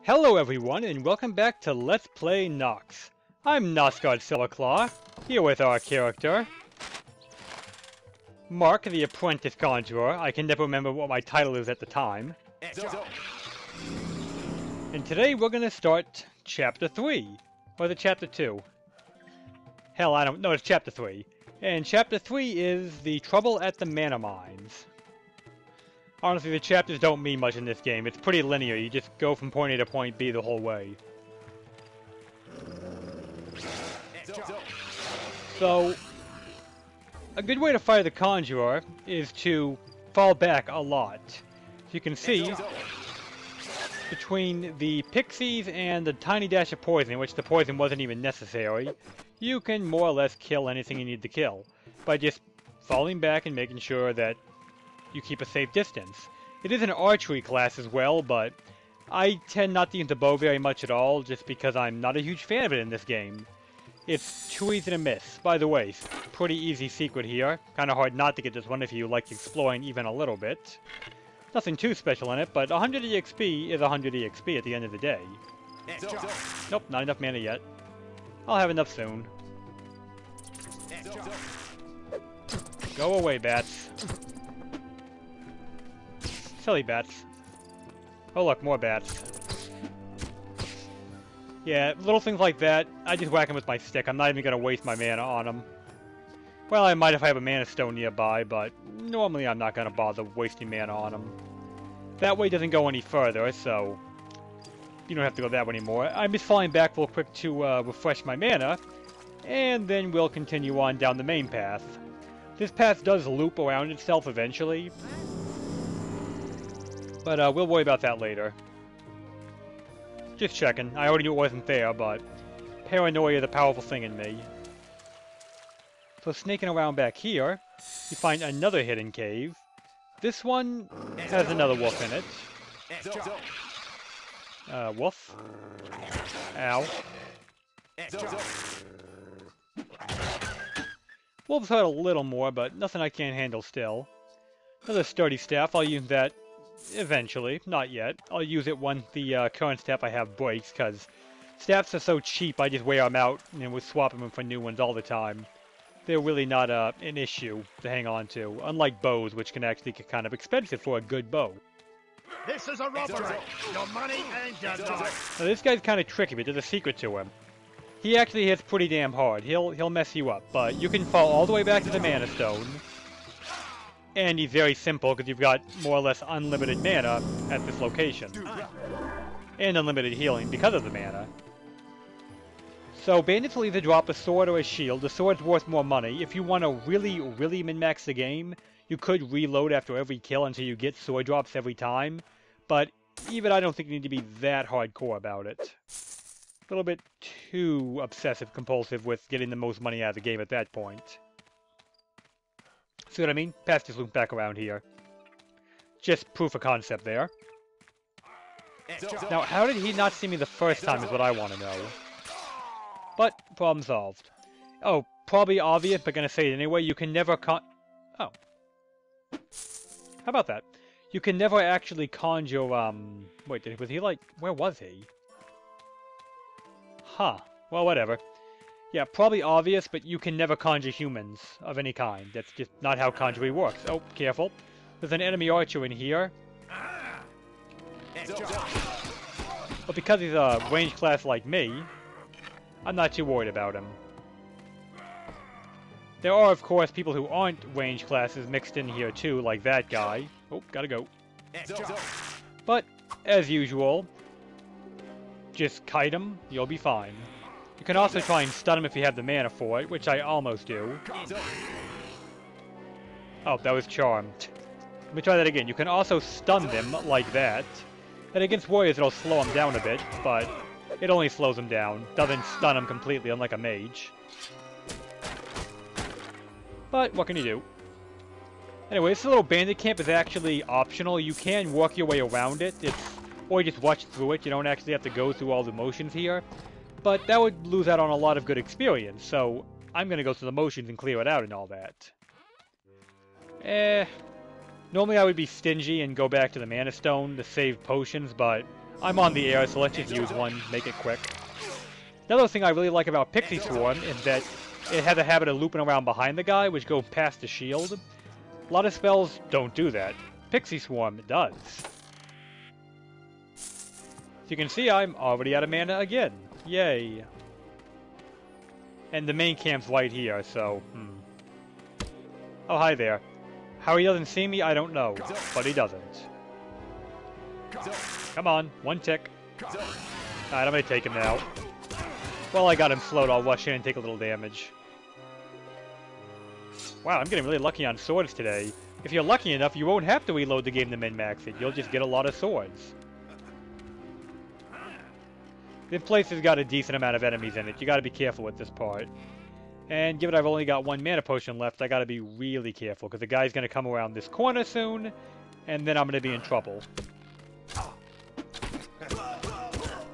Hello everyone, and welcome back to Let's Play Nox. I'm Nosgard Silverclaw, here with our character, Mark, the Apprentice Conjurer. I can never remember what my title is at the time. And today we're gonna start Chapter 3. Or is it Chapter 2? Hell, I don't know, it's Chapter 3. And Chapter 3 is The Trouble at the Mana Mines. Honestly, the chapters don't mean much in this game. It's pretty linear. You just go from point A to point B the whole way. So, a good way to fight the Conjurer is to fall back a lot. As you can see, between the pixies and the tiny dash of poison, in which the poison wasn't even necessary, you can more or less kill anything you need to kill by just falling back and making sure that you keep a safe distance. It is an archery class as well, but I tend not to use the bow very much at all, just because I'm not a huge fan of it in this game. It's too easy to miss. By the way, pretty easy secret here. Kind of hard not to get this one if you like exploring even a little bit. Nothing too special in it, but 100 EXP is 100 EXP at the end of the day. Nope, not enough mana yet. I'll have enough soon. Go away, bats. Silly bats. Oh look, more bats. Yeah, little things like that, I just whack them with my stick. I'm not even going to waste my mana on them. Well, I might if I have a mana stone nearby, but normally I'm not going to bother wasting mana on them. That way doesn't go any further, so you don't have to go that way anymore. I'm just falling back real quick to refresh my mana, and then we'll continue on down the main path. This path does loop around itself eventually, but we'll worry about that later. Just checking. I already knew it wasn't there, but paranoia is a powerful thing in me. So snaking around back here, you find another hidden cave. This one has another wolf in it. Wolf. Ow. Wolves hurt a little more, but nothing I can't handle still. Another sturdy staff, I'll use that eventually, not yet. I'll use it once the current staff I have breaks, because staffs are so cheap I just wear them out and we're swapping them for new ones all the time. They're really not an issue to hang on to, unlike bows, which can actually get kind of expensive for a good bow. This is a robbery! Your money and your life! Now this guy's kind of tricky, but there's a secret to him. He actually hits pretty damn hard. He'll mess you up, but you can fall all the way back to the Mana Stone. And he's very simple, because you've got more or less unlimited mana at this location. And unlimited healing because of the mana. So bandits will either drop a sword or a shield. The sword's worth more money. If you want to really, really min-max the game, you could reload after every kill until you get sword drops every time. But even I don't think you need to be that hardcore about it. A little bit too obsessive-compulsive with getting the most money out of the game at that point. See what I mean? Pass just loop back around here. Just proof of concept there. Now, how did he not see me the first time is what I want to know. But, problem solved. Oh, probably obvious, but gonna say it anyway. You can never Oh. How about that? You can never actually conjure, wait, was he like... Where was he? Huh. Well, whatever. Yeah, probably obvious, but you can never conjure humans of any kind. That's just not how conjuring works. Oh, careful. There's an enemy archer in here. But because he's a ranged class like me, I'm not too worried about him. There are, of course, people who aren't ranged classes mixed in here too, like that guy. Oh, gotta go. But, as usual, just kite him, you'll be fine. You can also try and stun him if you have the mana for it, which I almost do. Oh, that was charmed. Let me try that again. You can also stun them like that. And against warriors it'll slow them down a bit, but it only slows them down. Doesn't stun them completely, unlike a mage. But what can you do? Anyway, this little bandit camp is actually optional. You can work your way around it. Or you just watch through it. You don't actually have to go through all the motions here. But that would lose out on a lot of good experience, so I'm going to go through the motions and clear it out and all that. Normally I would be stingy and go back to the Mana Stone to save potions, but I'm on the air, so let's just use one, make it quick. Another thing I really like about Pixie Swarm is that it has a habit of looping around behind the guy, which go past the shield. A lot of spells don't do that. Pixie Swarm does. As you can see, I'm already out of mana again. Yay. And the main camp's right here, so, Oh, hi there. How he doesn't see me, I don't know, but he doesn't. Come on, one tick. Alright, I'm gonna take him now. Well, I got him slowed, I'll rush in and take a little damage. Wow, I'm getting really lucky on swords today. If you're lucky enough, you won't have to reload the game to min-max it. You'll just get a lot of swords. This place has got a decent amount of enemies in it. You gotta be careful with this part. And given I've only got one mana potion left, I gotta be really careful, because the guy's gonna come around this corner soon, and then I'm gonna be in trouble.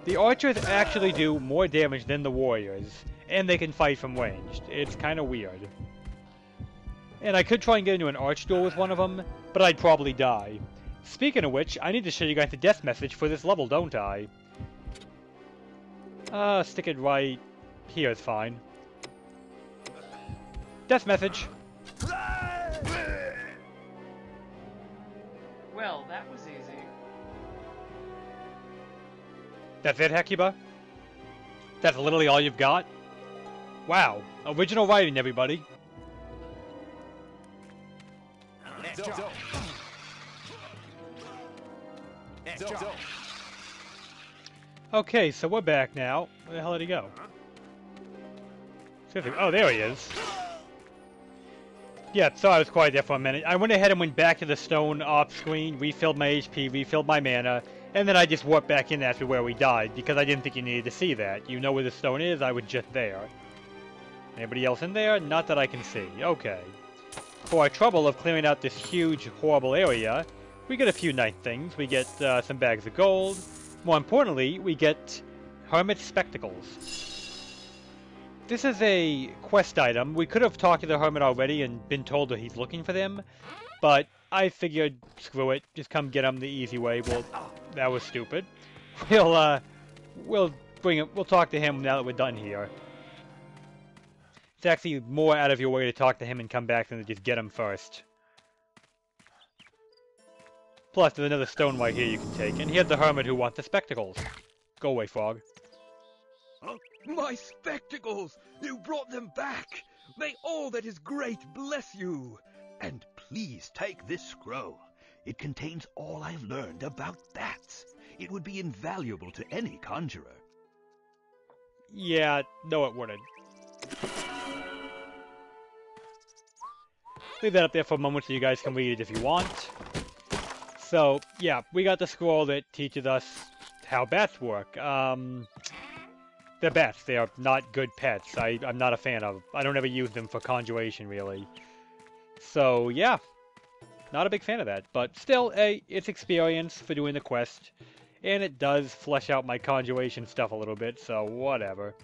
The archers actually do more damage than the warriors, and they can fight from ranged. It's kinda weird. And I could try and get into an arch duel with one of them, but I'd probably die. Speaking of which, I need to show you guys the death message for this level, don't I? Stick it right here is fine. Death message! Well, that was easy. That's it, Hecuba? That's literally all you've got? Wow. Original writing, everybody. Okay, so we're back now. Where the hell did he go? Oh, there he is. Yeah, so I was quiet there for a minute. I went ahead and went back to the stone off screen, refilled my HP, refilled my mana, and then I just warped back in after where we died, because I didn't think you needed to see that. You know where the stone is, I was just there. Anybody else in there? Not that I can see. Okay. For our trouble of clearing out this huge, horrible area, we get a few nice things. We get some bags of gold. More importantly, we get Hermit Spectacles. This is a quest item. We could have talked to the Hermit already and been told that he's looking for them, but I figured, screw it, just come get them the easy way. Well, that was stupid. We'll talk to him now that we're done here. It's actually more out of your way to talk to him and come back than to just get him first. Plus, there's another stone right here you can take, and here's the Hermit who wants the spectacles. Go away, Frog. Oh, my spectacles! You brought them back! May all that is great bless you! And please take this scroll. It contains all I've learned about bats. It would be invaluable to any conjurer. Yeah, no it wouldn't. Leave that up there for a moment so you guys can read it if you want. So, yeah, we got the scroll that teaches us how bats work. They're bats. They are not good pets. I'm not a fan of. I don't ever use them for conjuration, really. So, yeah. Not a big fan of that. But still, it's experience for doing the quest. And it does flesh out my conjuration stuff a little bit, so whatever.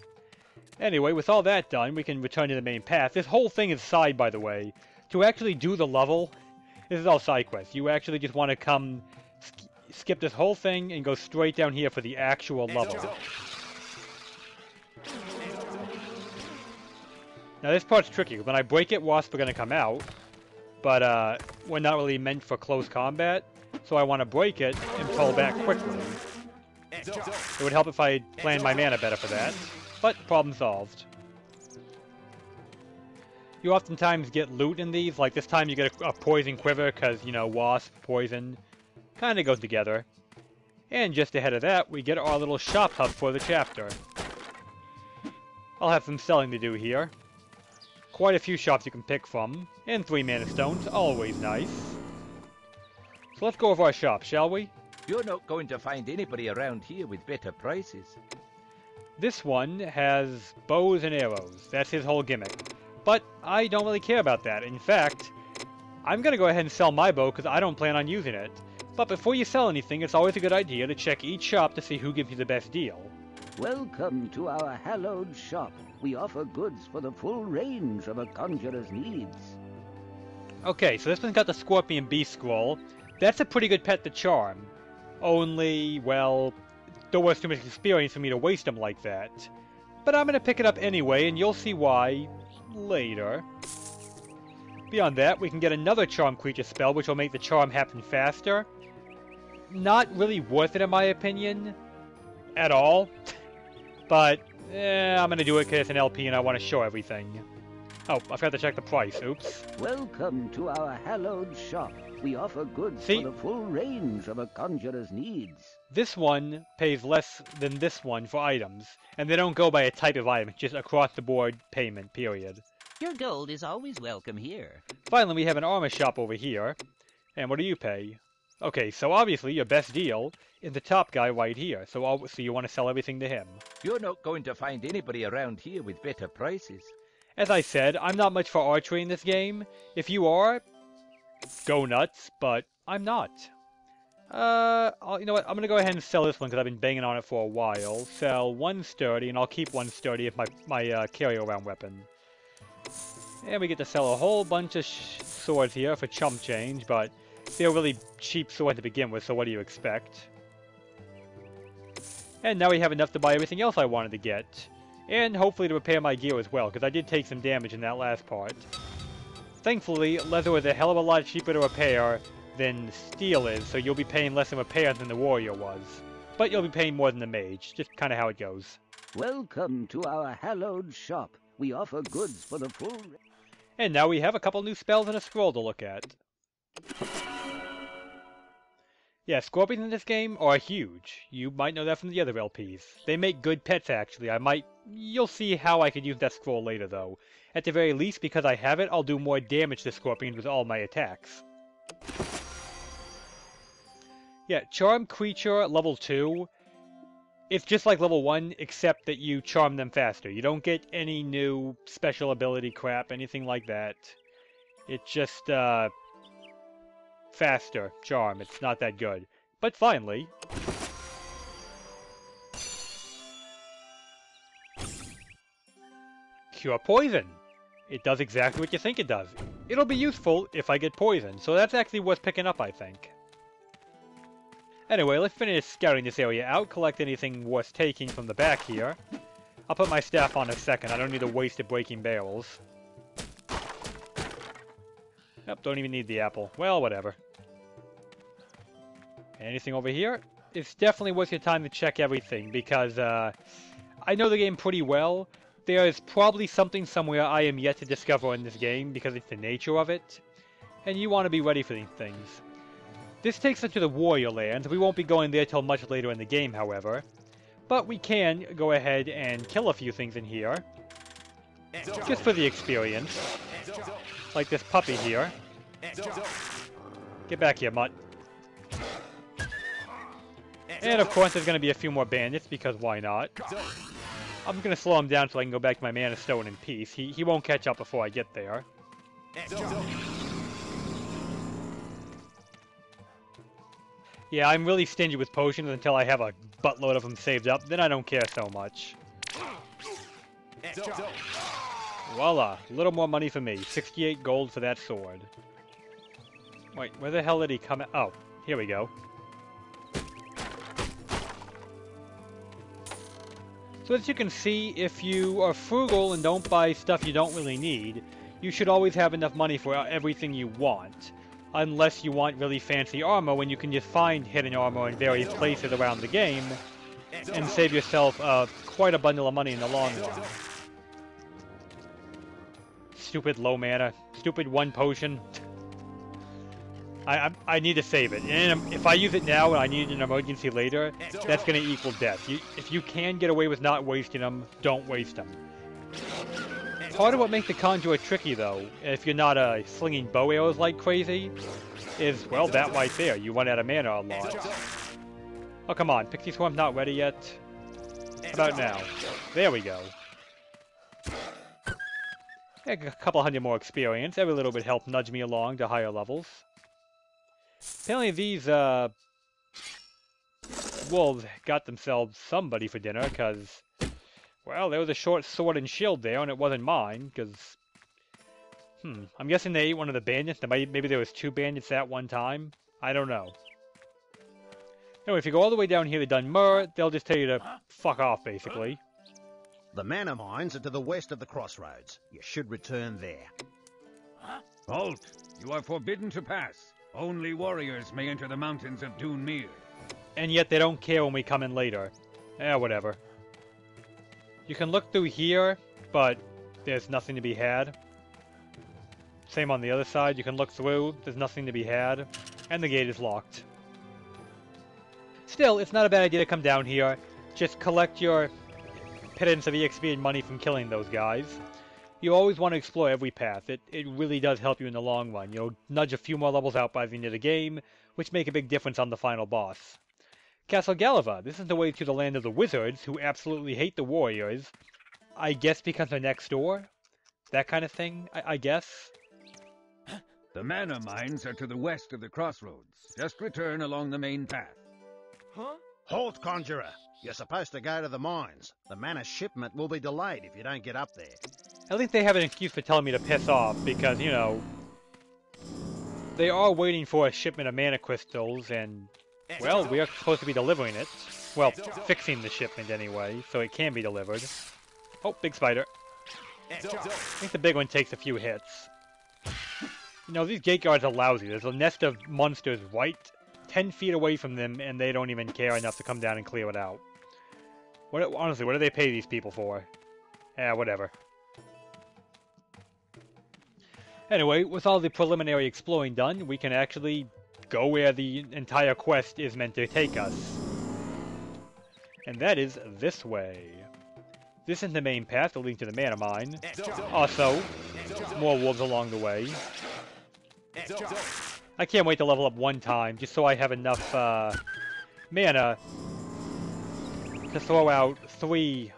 Anyway, with all that done, we can return to the main path. This whole thing is side, by the way. To actually do the level, this is all side quests. You actually just want to come, skip this whole thing, and go straight down here for the actual level. Now this part's tricky. When I break it, wasps are going to come out. But we're not really meant for close combat. So I want to break it and pull back quickly. It would help if I planned my mana better for that. But problem solved. You oftentimes get loot in these. Like this time you get a poison quiver because, you know, wasp, poison. Kind of goes together. And just ahead of that, we get our little shop hub for the chapter. I'll have some selling to do here. Quite a few shops you can pick from. And 3 mana stones, always nice. So let's go over our shop, shall we? You're not going to find anybody around here with better prices. This one has bows and arrows. That's his whole gimmick. But I don't really care about that. In fact, I'm going to go ahead and sell my bow because I don't plan on using it. But before you sell anything, it's always a good idea to check each shop to see who gives you the best deal. Welcome to our hallowed shop. We offer goods for the full range of a conjurer's needs. Okay, so this one's got the Scorpion Beast Scroll. That's a pretty good pet to charm. Only, well, Don't waste too much experience for me to waste them like that. But I'm gonna pick it up anyway, and you'll see why later. Beyond that, we can get another charm creature spell, which will make the charm happen faster. Not really worth it in my opinion, at all. But, I'm gonna do it because it's an LP and I want to show everything. Oh, I forgot to check the price, oops. Welcome to our hallowed shop. We offer goods for the full range of a conjurer's needs. This one pays less than this one for items, and they don't go by a type of item, it's just across the board payment, period. Your gold is always welcome here. Finally, we have an armor shop over here. And what do you pay? Okay, so obviously your best deal is the top guy right here, so you want to sell everything to him. You're not going to find anybody around here with better prices. As I said, I'm not much for archery in this game. If you are, go nuts, but I'm not. You know what, I'm gonna go ahead and sell this one because I've been banging on it for a while. Sell one sturdy, and I'll keep one sturdy as my carry-around weapon. And we get to sell a whole bunch of swords here for chump change, but they're really cheap swords to begin with, so what do you expect? And now we have enough to buy everything else I wanted to get. And hopefully to repair my gear as well, because I did take some damage in that last part. Thankfully, leather was a hell of a lot cheaper to repair than steel is, so you'll be paying less in repair than the warrior was. But you'll be paying more than the mage, just kind of how it goes. Welcome to our hallowed shop. We offer goods for the full... And now we have a couple new spells and a scroll to look at. Yeah, scorpions in this game are huge. You might know that from the other LPs. They make good pets, actually. You'll see how I could use that scroll later, though. At the very least, because I have it, I'll do more damage to scorpions with all my attacks. Yeah, Charm Creature level 2. It's just like level 1, except that you charm them faster. You don't get any new special ability crap, anything like that. It's just, faster charm. It's not that good. But finally... Cure Poison! It does exactly what you think it does. It'll be useful if I get poisoned, so that's actually worth picking up, I think. Anyway, let's finish scouting this area out, collect anything worth taking from the back here. I'll put my staff on in a second, I don't need to waste it breaking barrels. Yep, don't even need the apple. Well, whatever. Anything over here? It's definitely worth your time to check everything, because I know the game pretty well. There is probably something somewhere I am yet to discover in this game, because it's the nature of it. And you want to be ready for these things. This takes us to the Warrior Lands. We won't be going there till much later in the game, however. But we can go ahead and kill a few things in here. Just for the experience. Like this puppy here. Get back here, mutt. And of course there's going to be a few more bandits, because why not? I'm going to slow him down so I can go back to my Mana Stone in peace. He won't catch up before I get there. Yeah, I'm really stingy with potions until I have a buttload of them saved up. Then I don't care so much. Voila, a little more money for me. 68 gold for that sword. Wait, where the hell did he come out? Oh, here we go. So as you can see, if you are frugal and don't buy stuff you don't really need, you should always have enough money for everything you want. Unless you want really fancy armor, when you can just find hidden armor in various places around the game, and save yourself quite a bundle of money in the long run. Stupid low mana. Stupid one potion. I need to save it. And if I use it now and I need an emergency later, that's going to equal death. If you can get away with not wasting them, don't waste them. Part of what makes the Conjurer tricky, though, if you're not slinging bow arrows like crazy, is, well, that right there. You run out of mana a lot. Oh, come on. Pixie Swarm's not ready yet. How about now? There we go. A couple hundred more experience. Every little bit helped nudge me along to higher levels. Apparently these, wolves got themselves somebody for dinner, because... Well, there was a short sword and shield there, and it wasn't mine, because... I'm guessing they ate one of the bandits. Maybe there was two bandits at one time. I don't know. Anyway, if you go all the way down here to Dunmer, they'll just tell you to fuck off, basically. The manor mines are to the west of the crossroads. You should return there. Halt! You are forbidden to pass. Only warriors may enter the mountains of Dunmer. And yet they don't care when we come in later. Whatever. You can look through here, but there's nothing to be had. Same on the other side, you can look through, there's nothing to be had. And the gate is locked. Still, it's not a bad idea to come down here. Just collect your pittance of EXP and money from killing those guys. You always want to explore every path. It really does help you in the long run. You'll nudge a few more levels out by the end of the game, which make a big difference on the final boss. Castle Galliva. This is the way to the land of the wizards, who absolutely hate the warriors. I guess because they're next door? That kind of thing, I guess? The manor mines are to the west of the crossroads. Just return along the main path. Halt, Conjurer! You're supposed to go to the mines. The manor shipment will be delayed if you don't get up there. I think they have an excuse for telling me to piss off, because, you know, they are waiting for a shipment of mana crystals, and, well, we are supposed to be delivering it. Well, fixing the shipment anyway, so it can be delivered. Oh, big spider. I think the big one takes a few hits. You know, these gate guards are lousy. There's a nest of monsters right 10 feet away from them, and they don't even care enough to come down and clear it out. Honestly, what do they pay these people for? Whatever. Anyway, with all the preliminary exploring done, we can actually go where the entire quest is meant to take us. And that is this way. This is the main path leading to the mana mine. Also, more wolves along the way. I can't wait to level up one time, just so I have enough mana to throw out 3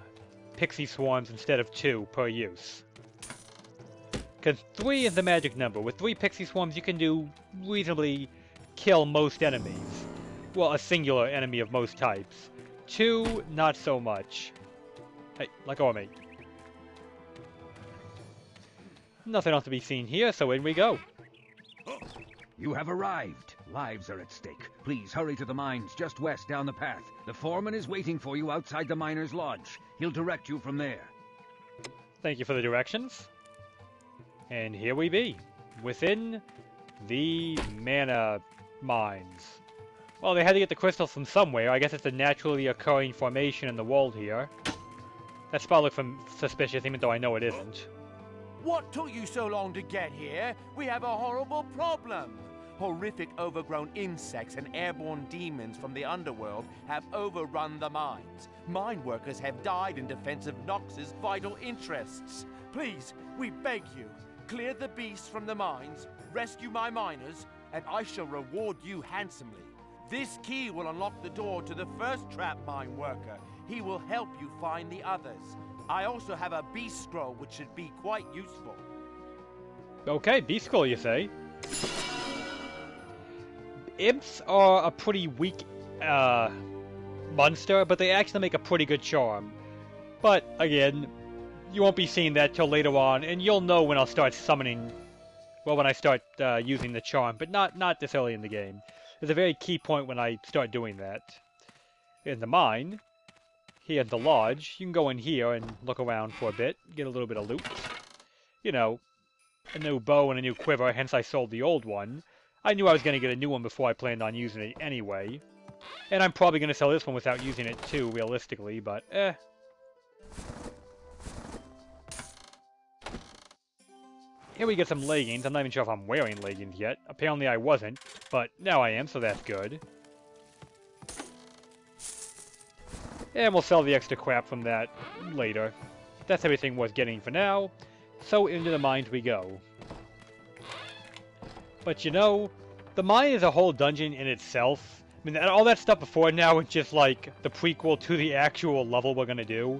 pixie swarms instead of 2 per use. Because 3 is the magic number. With 3 pixie swarms, you can do reasonably kill most enemies. Well, a singular enemy of most types. 2, not so much. Hey, let go of me. Nothing else to be seen here, so in we go. You have arrived. Lives are at stake. Please hurry to the mines just west down the path. The foreman is waiting for you outside the miner's lodge. He'll direct you from there. Thank you for the directions. And here we be, within the mana mines. Well, they had to get the crystals from somewhere. I guess it's a naturally occurring formation in the world here. That spot looks suspicious, even though I know it isn't. What took you so long to get here? We have a horrible problem. Horrific overgrown insects and airborne demons from the underworld have overrun the mines. Mine workers have died in defense of Nox's vital interests. Please, we beg you, clear the beasts from the mines, rescue my miners, and I shall reward you handsomely. This key will unlock the door to the first trap mine worker. He will help you find the others. I also have a beast scroll which should be quite useful. Okay, beast scroll, you say? Imps are a pretty weak monster, but they actually make a pretty good charm. But, again, you won't be seeing that till later on, and you'll know when I'll start summoning, well, when I start using the charm, but not this early in the game. There's a very key point when I start doing that. In the mine, here at the lodge, you can go in here and look around for a bit, get a little bit of loot. You know, a new bow and a new quiver, hence I sold the old one. I knew I was going to get a new one before I planned on using it anyway. And I'm probably going to sell this one without using it too, realistically, but Here we get some leggings. I'm not even sure if I'm wearing leggings yet. Apparently I wasn't, but now I am, so that's good. And we'll sell the extra crap from that later. That's everything worth getting for now. So into the mines we go. But you know, the mine is a whole dungeon in itself. I mean, all that stuff before now is just like the prequel to the actual level we're going to do.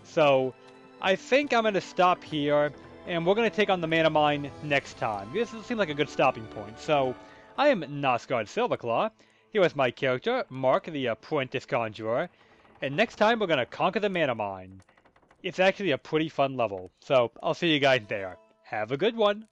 So, I think I'm going to stop here, and we're going to take on the mana mine next time. This seems like a good stopping point. So, I am Nosgard Silverclaw. Here is my character, Mark, the apprentice Conjurer. And next time we're going to conquer the mana mine. It's actually a pretty fun level. So, I'll see you guys there. Have a good one.